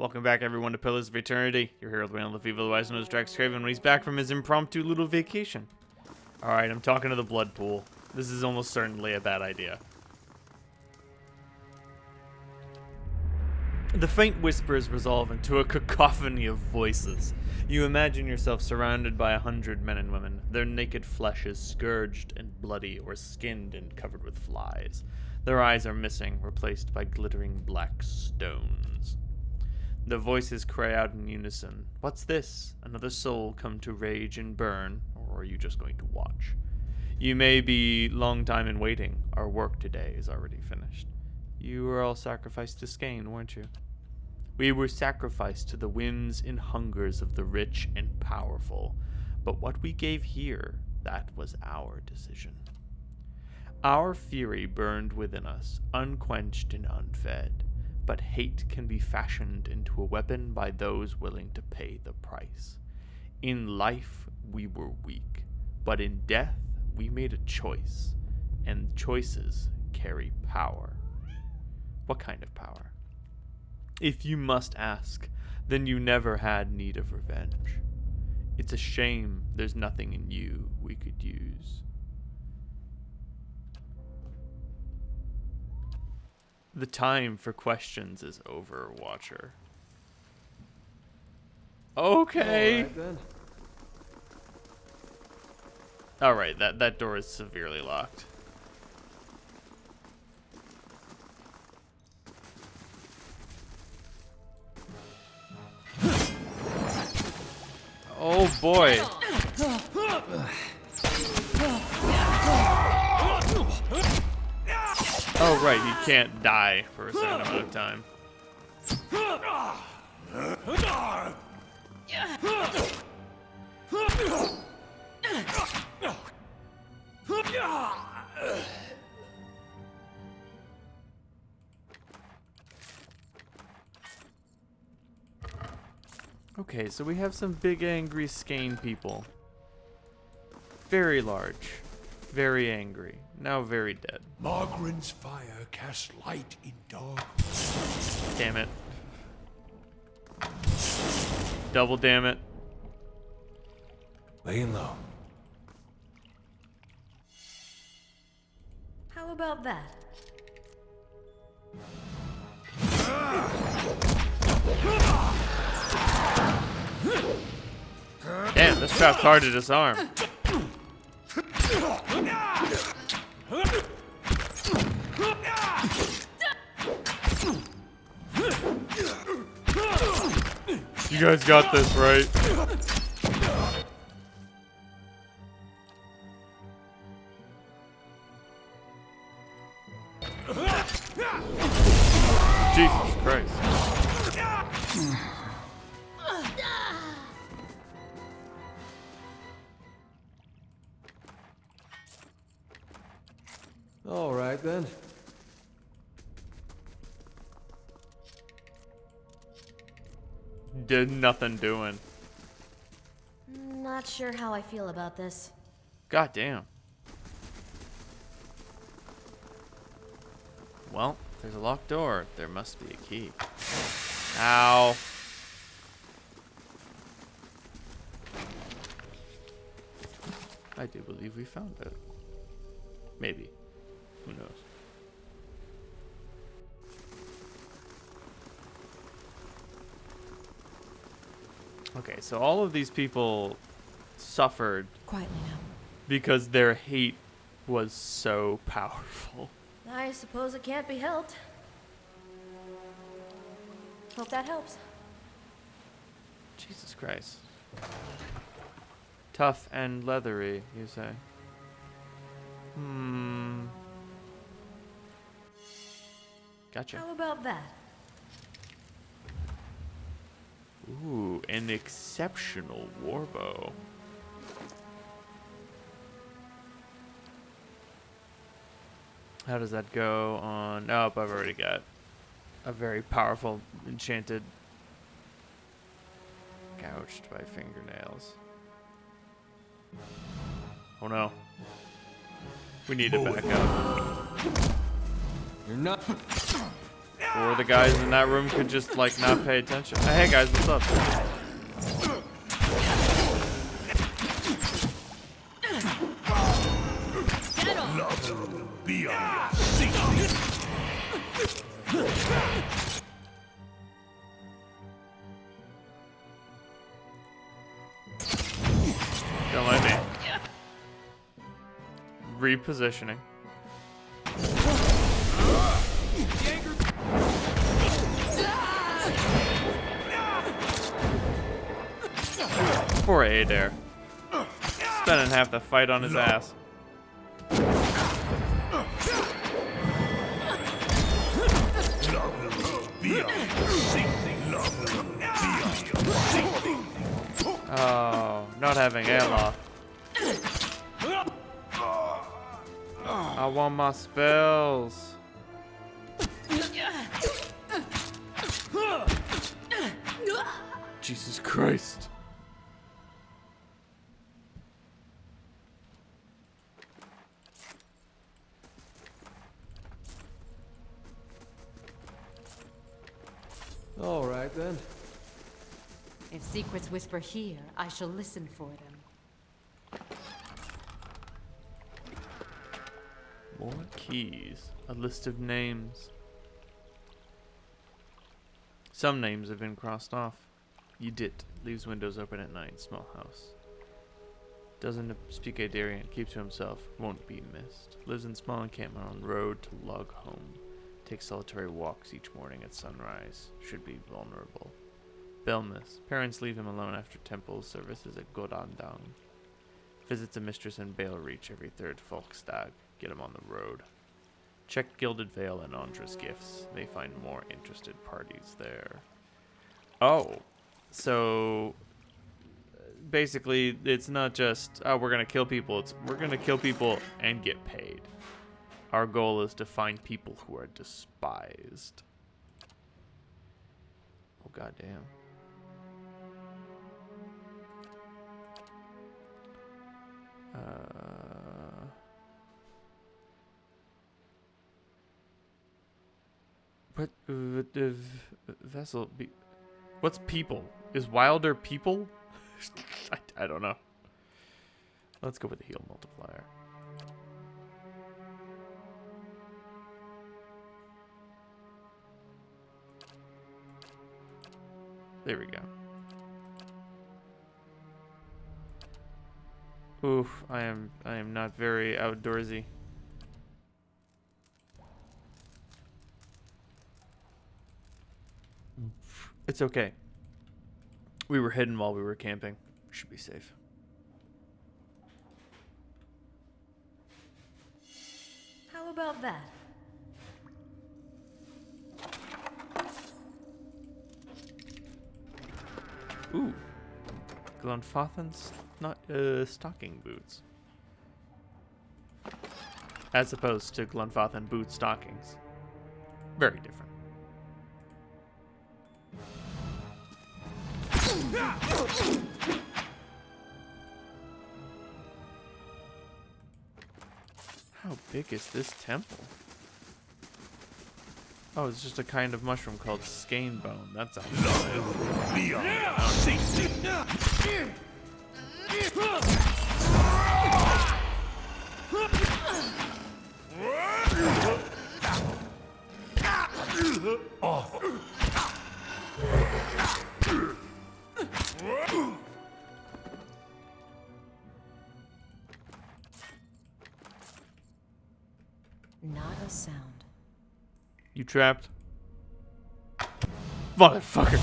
Welcome back, everyone, to Pillars of Eternity. You're here with Wayne LaFever, otherwise known as DraxxKraven, when he's back from his impromptu little vacation. Alright, I'm talking to the blood pool. This is almost certainly a bad idea. The faint whispers resolve into a cacophony of voices. You imagine yourself surrounded by 100 men and women. Their naked flesh is scourged and bloody, or skinned and covered with flies. Their eyes are missing, replaced by glittering black stones. The voices cry out in unison. What's this? Another soul come to rage and burn? Or are you just going to watch? You may be long time in waiting. Our work today is already finished. You were all sacrificed to Skane, weren't you? We were sacrificed to the whims and hungers of the rich and powerful. But what we gave here, that was our decision. Our fury burned within us, unquenched and unfed. But hate can be fashioned into a weapon by those willing to pay the price. In life, we were weak, but in death, we made a choice, and choices carry power. What kind of power? If you must ask, then you never had need of revenge. It's a shame there's nothing in you we could use. The time for questions is over, Watcher. Okay. Alright, that door is severely locked. Oh boy. Oh, right, you can't die for a certain amount of time. Okay, so we have some big angry Skane people. Very large. Very angry. Now very dead. Margaren's fire casts light in dark. Damn it. Double damn it. Laying low. How about that? Damn, this trap's hard to disarm. You guys got this, right? Jesus Christ. All right then. Did nothing doing. Not sure how I feel about this. God damn. Well, if there's a locked door, there must be a key. Ow. I do believe we found it. Maybe. Who knows? Okay, so all of these people suffered Quietly now. because their hate was so powerful. I suppose it can't be helped. Hope that helps. Jesus Christ. Tough and leathery, you say? Gotcha. How about that? Ooh, an exceptional warbow. How does that go on? Nope, I've already got a very powerful enchanted gouged by fingernails. Oh no. We need to back up. You're not. Or the guys in that room could just, like, not pay attention. Hey, guys, what's up? Be on Don't let me. Repositioning. Poor Adair. Spending half the fight on his ass. Oh, not having airlock. I want my spells. Jesus Christ. All right then. If secrets whisper here, I shall listen for them. More keys. A list of names. Some names have been crossed off. Yedit leaves windows open at night. Small house. Doesn't speak Adarian. Keeps to himself. Won't be missed. Lives in small encampment on road to log home. Takes solitary walks each morning at sunrise. Should be vulnerable. Belmis. Parents leave him alone after temple services at Godandang. Visits a mistress in Bale Reach every third Folkstag. Get him on the road. Check Gilded Veil and Andra's gifts. They find more interested parties there. Oh. So basically it's not just, oh, we're going to kill people. It's we're going to kill people and get paid. Our goal is to find people who are despised. Oh, goddamn. What vessel? What's people? Is Wilder people? I don't know. Let's go with the heal multiplier. There we go. Oof, I am not very outdoorsy. It's okay. We were hidden while we were camping. We should be safe. How about that? Ooh. Glunfathen's not stocking boots. As opposed to Glunfathen boot stockings. Very different. How big is this temple? Oh, it's just a kind of mushroom called skein bone. That's a Not a sound. You trapped? Motherfucker.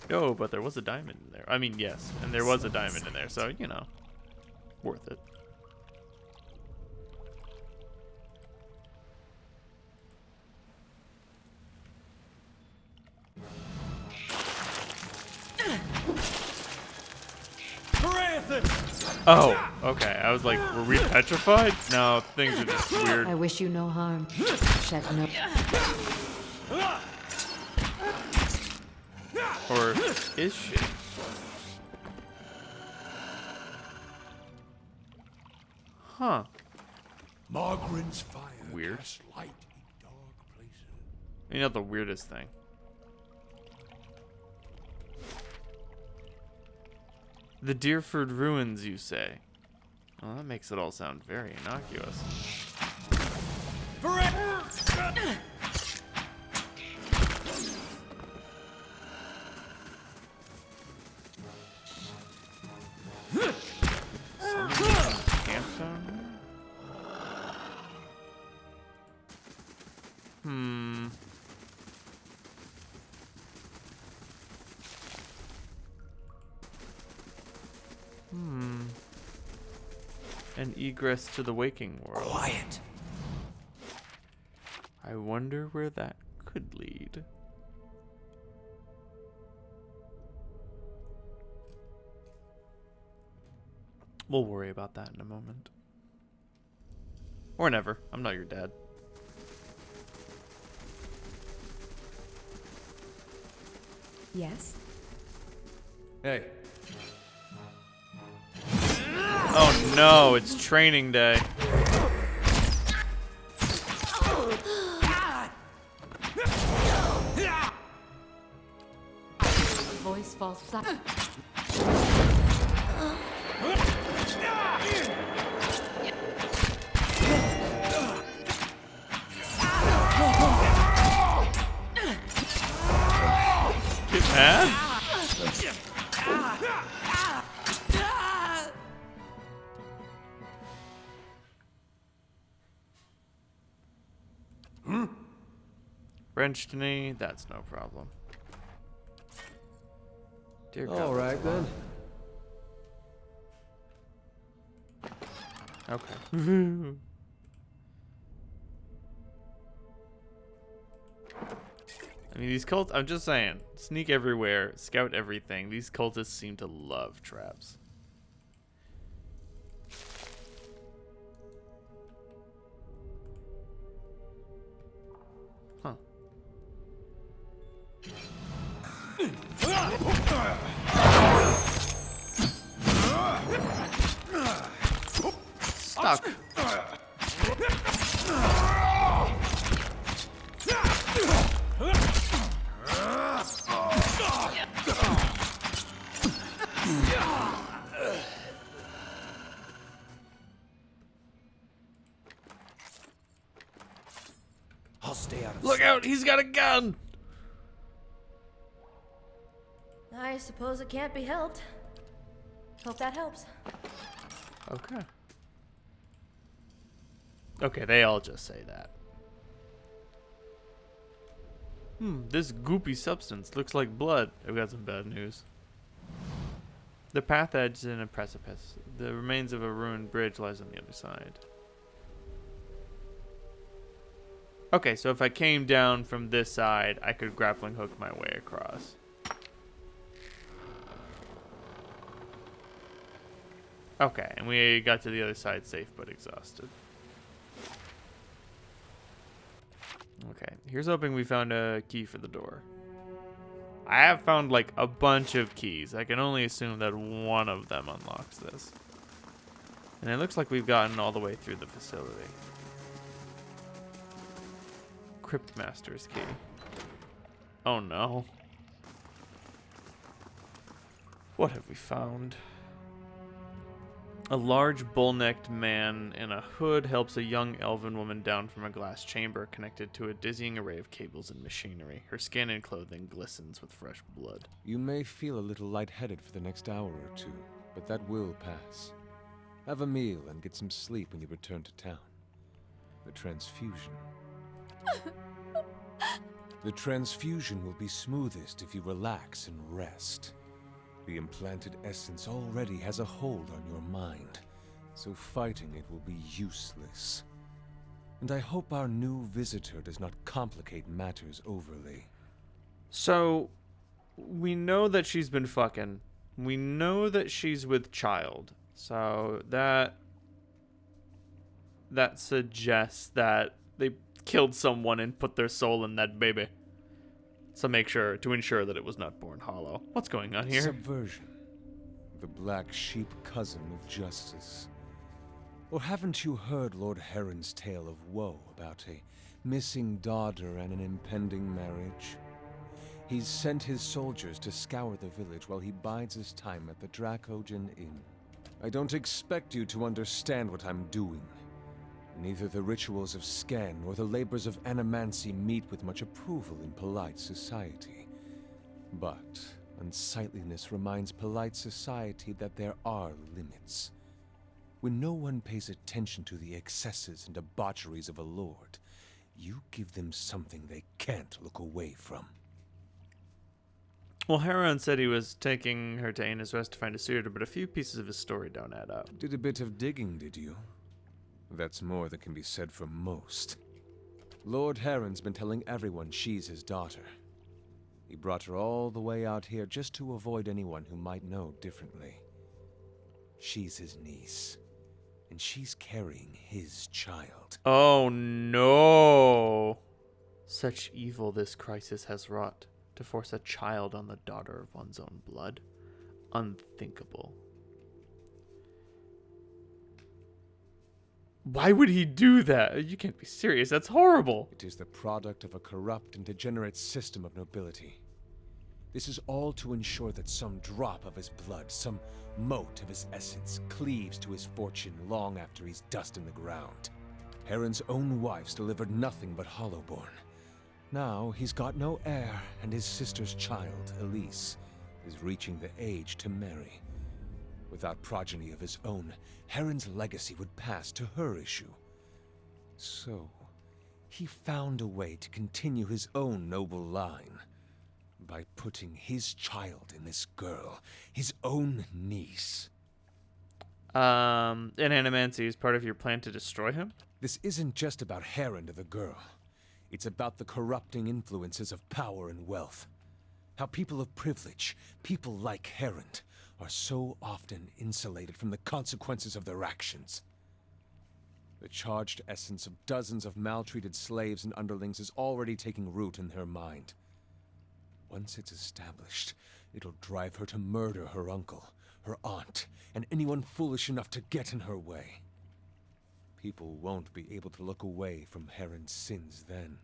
Yo, but there was a diamond in there. I mean, yes. And there was a diamond in there, so, you know. Worth it. Oh, okay. I was like, were we petrified? No, things are just weird. I wish you no harm. Check no. Or is she? Huh. Margaren's fire Weird. casts light in dark places. You know the weirdest thing? The Deerford Ruins, you say? Well, that makes it all sound very innocuous. Camp down here? An egress to the waking world. Quiet. I wonder where that could lead. We'll worry about that in a moment. Or never. I'm not your dad. Yes? Hey. Oh no, it's training day. Voice falls silent. Get mad? Wrenched knee, that's no problem. Dear God. All right then. Okay. I mean, these cults, I'm just saying, sneak everywhere, scout everything. These cultists seem to love traps. Huh. Stuck. I'll stay out of Look out, he's got a gun! I suppose it can't be helped. Hope that helps. Okay. Okay, they all just say that. This goopy substance looks like blood. I've got some bad news. The path edges in a precipice. The remains of a ruined bridge lies on the other side. Okay, so if I came down from this side, I could grappling hook my way across. Okay, and we got to the other side safe but exhausted. Okay, here's hoping we found a key for the door. I have found like a bunch of keys. I can only assume that one of them unlocks this. And it looks like we've gotten all the way through the facility. Cryptmaster's key. Oh no. What have we found? A large bull-necked man in a hood helps a young elven woman down from a glass chamber connected to a dizzying array of cables and machinery. Her skin and clothing glistens with fresh blood. You may feel a little lightheaded for the next hour or two, but that will pass. Have a meal and get some sleep when you return to town. The transfusion. The transfusion will be smoothest if you relax and rest. The implanted essence already has a hold on your mind, so fighting it will be useless. And I hope our new visitor does not complicate matters overly. So, we know that she's been fucking. We know that she's with child. So, that suggests that they killed someone and put their soul in that baby. So to ensure that it was not born hollow. What's going on here? Subversion. The black sheep cousin of justice. Or haven't you heard Lord Heron's tale of woe about a missing daughter and an impending marriage? He's sent his soldiers to scour the village while he bides his time at the DraxxKraven Inn. I don't expect you to understand what I'm doing. Neither the rituals of Scan nor the labors of animancy meet with much approval in polite society. But unsightliness reminds polite society that there are limits. When no one pays attention to the excesses and debaucheries of a lord, you give them something they can't look away from. Well, Heron said he was taking her to Aina's Rest to find a suitor, but a few pieces of his story don't add up. Did a bit of digging, did you? That's more than can be said for most. Lord Heron's been telling everyone she's his daughter. He brought her all the way out here just to avoid anyone who might know differently. She's his niece, and she's carrying his child. Oh no! Such evil this crisis has wrought, to force a child on the daughter of one's own blood. Unthinkable. Why would he do that? You can't be serious. That's horrible. It is the product of a corrupt and degenerate system of nobility. This is all to ensure that some drop of his blood, some mote of his essence, cleaves to his fortune long after he's dust in the ground. Heron's own wives delivered nothing but hollowborn. Now he's got no heir, and his sister's child, Elise, is reaching the age to marry. Without progeny of his own, Heron's legacy would pass to her issue. So, he found a way to continue his own noble line by putting his child in this girl, his own niece. And animancy is part of your plan to destroy him? This isn't just about Heron to the girl. It's about the corrupting influences of power and wealth. How people of privilege, people like Heron, are so often insulated from the consequences of their actions. The charged essence of dozens of maltreated slaves and underlings is already taking root in her mind. Once it's established, it'll drive her to murder her uncle, her aunt, and anyone foolish enough to get in her way. People won't be able to look away from Heron's sins then.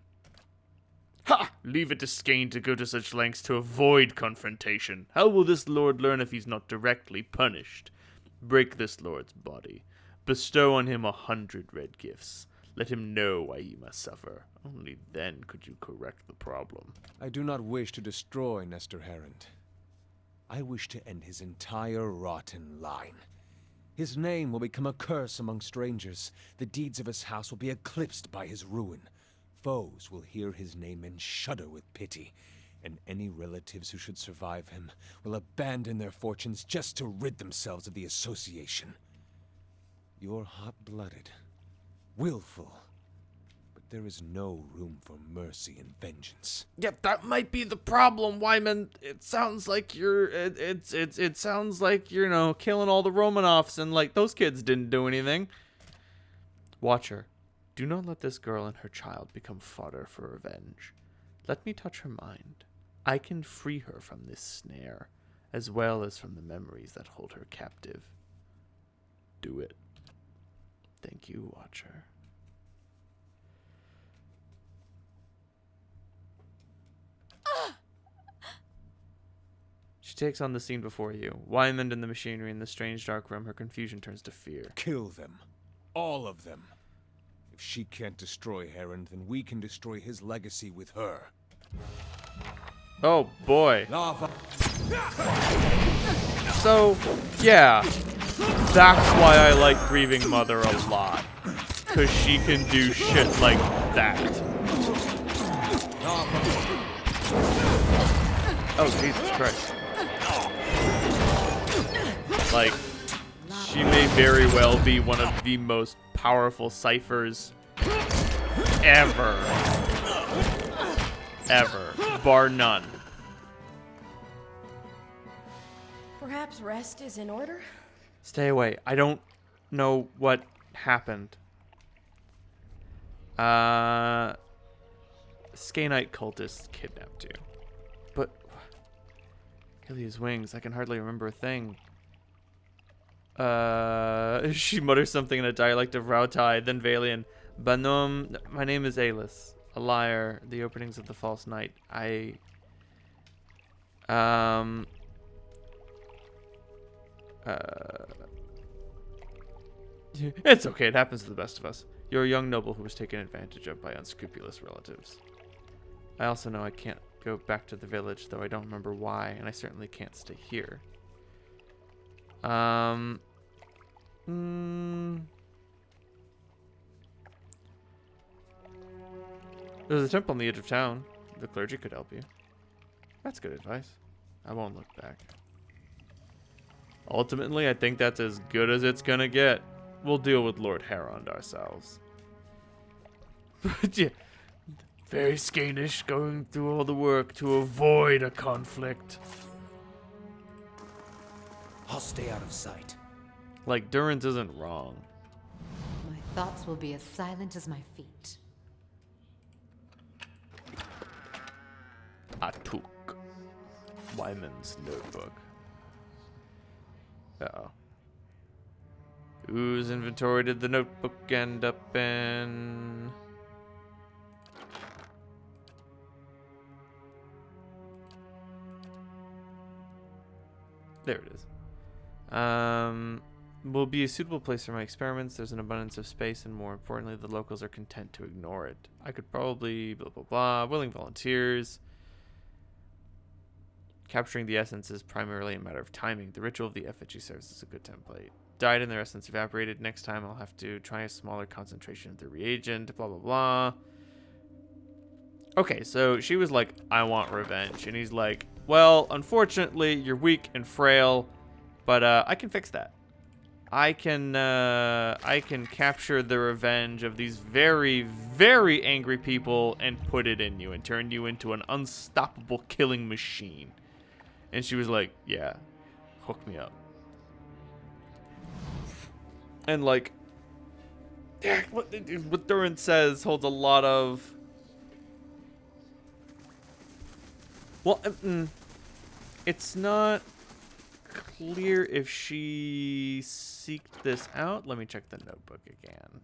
Ha! Leave it to Skane to go to such lengths to avoid confrontation. How will this lord learn if he's not directly punished? Break this lord's body. Bestow on him 100 red gifts. Let him know why he must suffer. Only then could you correct the problem. I do not wish to destroy Nestor Heron. I wish to end his entire rotten line. His name will become a curse among strangers. The deeds of his house will be eclipsed by his ruin. Foes will hear his name and shudder with pity, and any relatives who should survive him will abandon their fortunes just to rid themselves of the association. You're hot-blooded, willful, but there is no room for mercy and vengeance. Yep, that might be the problem, Wyman. It sounds like you're it sounds like you're, killing all the Romanovs, and like those kids didn't do anything. Watcher, do not let this girl and her child become fodder for revenge. Let me touch her mind. I can free her from this snare, as well as from the memories that hold her captive. Do it. Thank you, Watcher. She takes on the scene before you. Wyman and the machinery in the strange dark room, her confusion turns to fear. Kill them. All of them. If she can't destroy Heron, then we can destroy his legacy with her. Oh boy. Lava. So, yeah. That's why I like Grieving Mother a lot. Because she can do shit like that. Oh, Jesus Christ. Like, she may very well be one of the most powerful ciphers ever. Ever. Bar none. Perhaps rest is in order? Stay away. I don't know what happened. Skanite cultists kidnapped you. But Ilia's wings, I can hardly remember a thing. She mutters something in a dialect of Rautai, then Valian. Banom, my name is Alis, a liar. The openings of the false night. It's okay. It happens to the best of us. You're a young noble who was taken advantage of by unscrupulous relatives. I also know I can't go back to the village, though I don't remember why, and I certainly can't stay here. There's a temple on the edge of town. The clergy could help you. That's good advice. I won't look back. Ultimately, I think that's as good as it's gonna get. We'll deal with Lord Harond ourselves. But yeah, very skeinish, going through all the work to avoid a conflict. I'll stay out of sight. Like, Durance isn't wrong. My thoughts will be as silent as my feet. Atuk. Wyman's notebook. Uh-oh. Whose inventory did the notebook end up in? There it is. Will be a suitable place for my experiments. There's an abundance of space, and more importantly, the locals are content to ignore it. I could probably blah blah blah. Willing volunteers. Capturing the essence is primarily a matter of timing. The ritual of the effigy serves as a good template. Died and their essence evaporated. Next time I'll have to try a smaller concentration of the reagent. Blah blah blah. Okay, so she was like, I want revenge. And he's like, well, unfortunately, you're weak and frail, but I can fix that. I can capture the revenge of these very, very angry people and put it in you and turn you into an unstoppable killing machine. And she was like, yeah, hook me up. And like, yeah, what Durance says holds a lot of... Well, it's not clear if she seeked this out. Let me check the notebook again.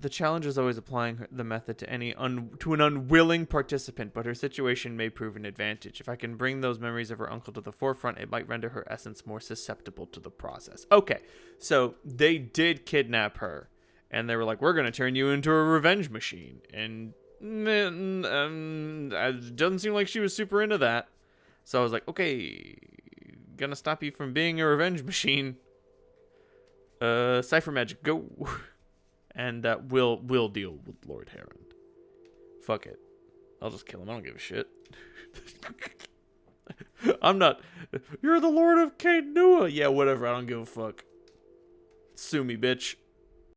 The challenge is always applying the method to to an unwilling participant, but her situation may prove an advantage. If I can bring those memories of her uncle to the forefront, it might render her essence more susceptible to the process. Okay, so they did kidnap her, and they were like, we're going to turn you into a revenge machine. And it doesn't seem like she was super into that. So I was like, okay, gonna stop you from being a revenge machine. Cipher magic, go. And we'll deal with Lord Harond. Fuck it. I'll just kill him. I don't give a shit. I'm not... You're the Lord of Kainua. Yeah, whatever. I don't give a fuck. Sue me, bitch.